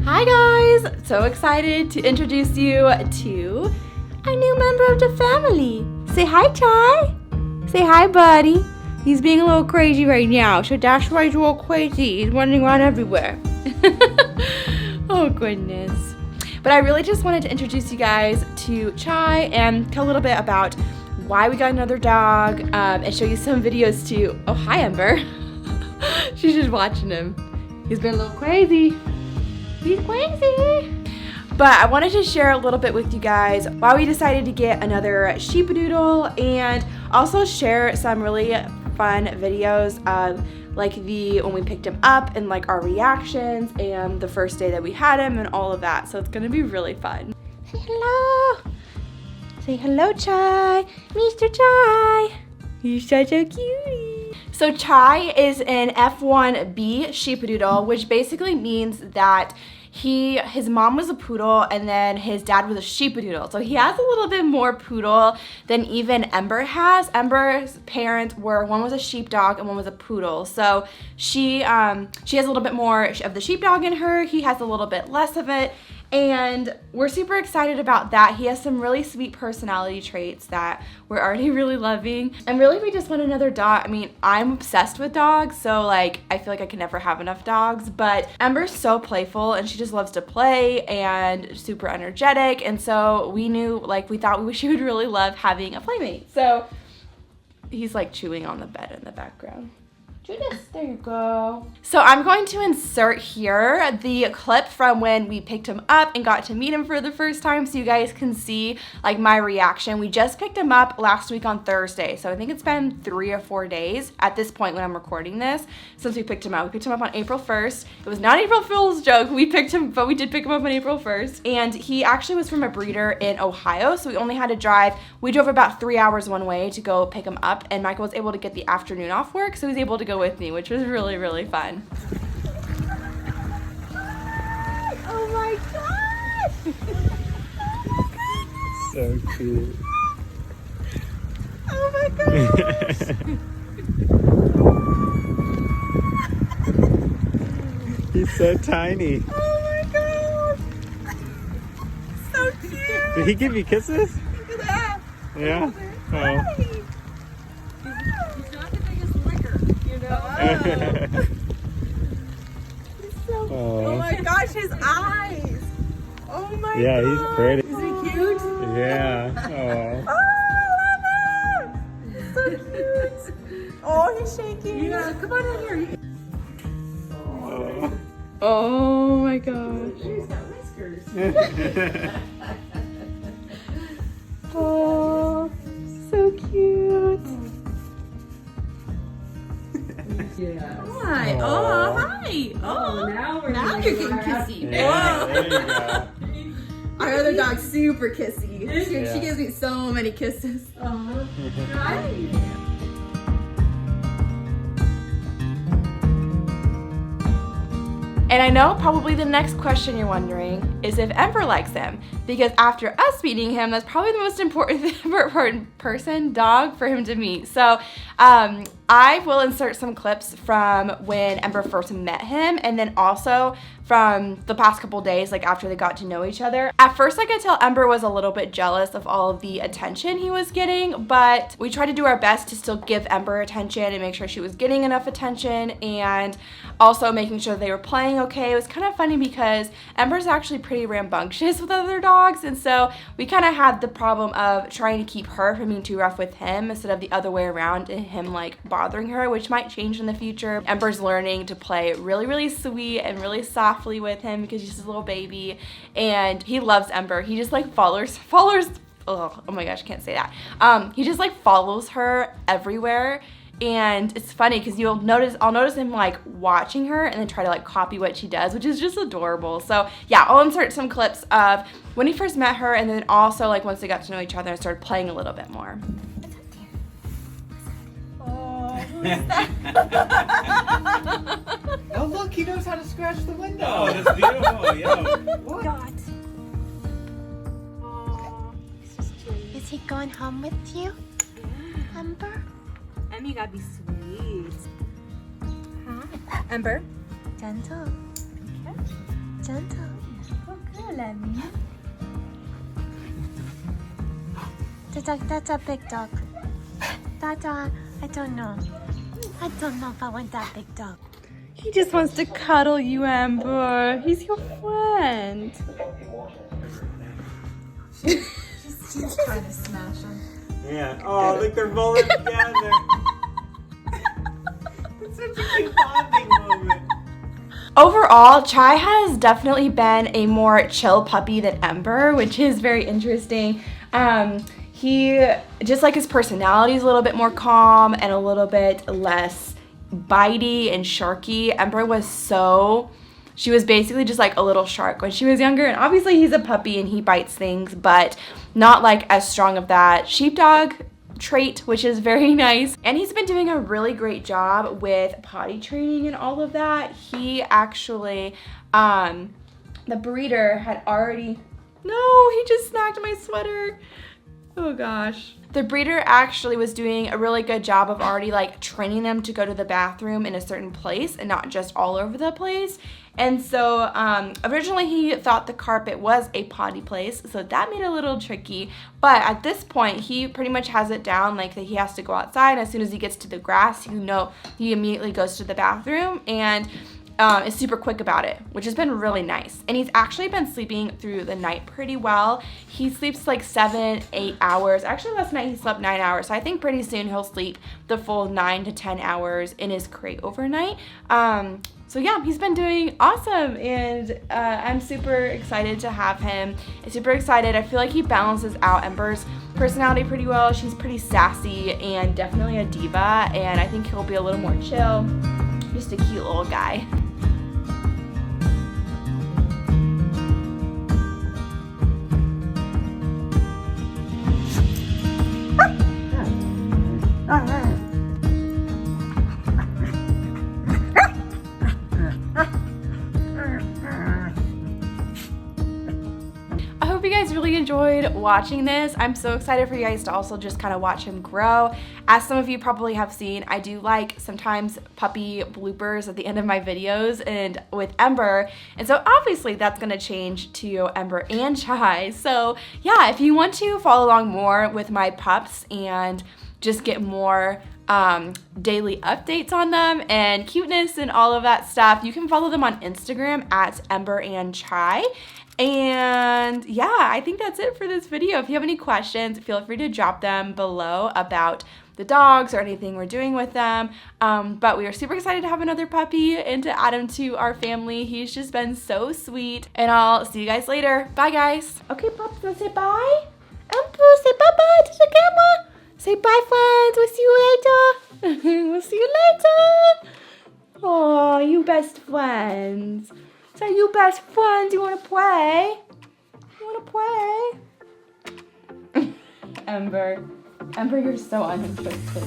Hi guys! So excited to introduce you to a new member of the family. Say hi, Chai. Say hi, buddy. He's being a little crazy right now. So that's why he's a little crazy. He's running around everywhere. Oh goodness. But I really just wanted to introduce you guys to Chai and tell a little bit about why we got another dog and show you some videos too. Oh, hi, Ember. She's just watching him. He's been a little crazy. He's crazy. But I wanted to share a little bit with you guys why we decided to get another Sheepadoodle and also share some really fun videos of like when we picked him up and like our reactions and the first day that we had him and all of that. So it's gonna be really fun. Say hello. Say hello, Chai. Mr. Chai. He's such a cutie. So Chai is an F1B Sheepadoodle, which basically means that his mom was a poodle and then his dad was a Sheepadoodle. So he has a little bit more poodle than even Ember has. Ember's parents one was a sheepdog and one was a poodle. So she has a little bit more of the sheepdog in her. He has a little bit less of it. And we're super excited about that. He has some really sweet personality traits that we're already really loving. And really we just want another dog. I mean, I'm obsessed with dogs, so like I feel like I can never have enough dogs, but Ember's so playful and she just loves to play and super energetic. And so we thought she would really love having a playmate. So he's like chewing on the bed in the background. Judas, there you go. So I'm going to insert here the clip from when we picked him up and got to meet him for the first time so you guys can see like my reaction. We just picked him up last week on Thursday, so I think it's been 3 or 4 days at this point when I'm recording this since we picked him up. We picked him up on April 1st. It was not April Fool's joke. But we did pick him up on April 1st. And he actually was from a breeder in Ohio, so we only had to drive. We drove about 3 hours one way to go pick him up, and Michael was able to get the afternoon off work, so he was able to go with me, which was really, really fun. Oh my gosh! So cute. Oh my gosh! He's so tiny. Oh my gosh! So cute! Did he give you kisses? Look at that! Yeah? Oh. Oh my gosh, his eyes! Oh my god! Yeah, he's pretty. Is he cute? Yeah. Oh, I love him! So cute! Oh, he's shaking! Yeah, come on in here. Oh. Oh my gosh. He's got whiskers. Oh, so cute. Yeah. Hi. Oh, hi. Oh, now you're getting kissy. Yeah, Whoa. there you go. Our other dog's super kissy. Yeah. She gives me so many kisses. And I know probably the next question you're wondering is if Ember likes him, because after us meeting him, that's probably the most important dog for him to meet. So I will insert some clips from when Ember first met him, and then also from the past couple days, like after they got to know each other. At first, I could tell Ember was a little bit jealous of all of the attention he was getting, but we tried to do our best to still give Ember attention and make sure she was getting enough attention, and also making sure they were playing okay. It was kind of funny because Ember's actually pretty rambunctious with other dogs, and so we kind of had the problem of trying to keep her from being too rough with him instead of the other way around and him like bothering her, which might change in the future. Ember's learning to play really, really sweet and really softly with him because he's just a little baby, and he loves Ember. He just like follows oh my gosh, I can't say that. He just like follows her everywhere. And it's funny because I'll notice him like watching her and then try to like copy what she does, which is just adorable. So yeah, I'll insert some clips of when he first met her and then also like once they got to know each other and started playing a little bit more. Oh, who's that? Oh look, he knows how to scratch the window. Oh, that's beautiful. Yeah. What? God. Is he going home with you, Ember? Em, you gotta be sweet. Hi. Ember. Gentle. Okay. Gentle. Lemmy. That's a big dog. That I don't know. I don't know if I want that big dog. He just wants to cuddle you, Amber. He's your friend. She's trying to smash him. Yeah. Oh, look, they're rolling together. It's such a cute bonding moment. Overall, Chai has definitely been a more chill puppy than Ember, which is very interesting. He, just like his personality is a little bit more calm and a little bit less bitey and sharky. Ember she was basically just like a little shark when she was younger, and obviously he's a puppy and he bites things, but not like as strong of that sheepdog trait, which is very nice. And he's been doing a really great job with potty training and all of that. He actually, the breeder had already, no, he just snagged my sweater. Oh gosh. The breeder actually was doing a really good job of already like training them to go to the bathroom in a certain place and not just all over the place. And so originally he thought the carpet was a potty place, so that made it a little tricky. But at this point, he pretty much has it down, like that he has to go outside. As soon as he gets to the grass, he immediately goes to the bathroom and is super quick about it, which has been really nice. And he's actually been sleeping through the night pretty well. He sleeps like 7-8 hours. Actually, last night he slept 9 hours. So I think pretty soon he'll sleep the full 9 to 10 hours in his crate overnight. So yeah, he's been doing awesome, and I'm super excited to have him. I'm super excited. I feel like he balances out Ember's personality pretty well. She's pretty sassy and definitely a diva, and I think he'll be a little more chill. Just a cute little guy. I hope you guys really enjoyed watching this. I'm so excited for you guys to also just kind of watch him grow. As some of you probably have seen, I do like sometimes puppy bloopers at the end of my videos and with Ember, and so obviously that's going to change to Ember and Chai. So yeah, if you want to follow along more with my pups and just get more daily updates on them and cuteness and all of that stuff, you can follow them on Instagram at Ember and Chai. And yeah, I think that's it for this video. If you have any questions, feel free to drop them below about the dogs or anything we're doing with them. But we are super excited to have another puppy and to add him to our family. He's just been so sweet. And I'll see you guys later. Bye, guys. Okay, pups, let's say bye. Say bye-bye to the camera. Say bye, friends. We'll see you later. We'll see you later. Oh, you best friends. So you best friends, you wanna play? You wanna play? Ember, you're so uninterested.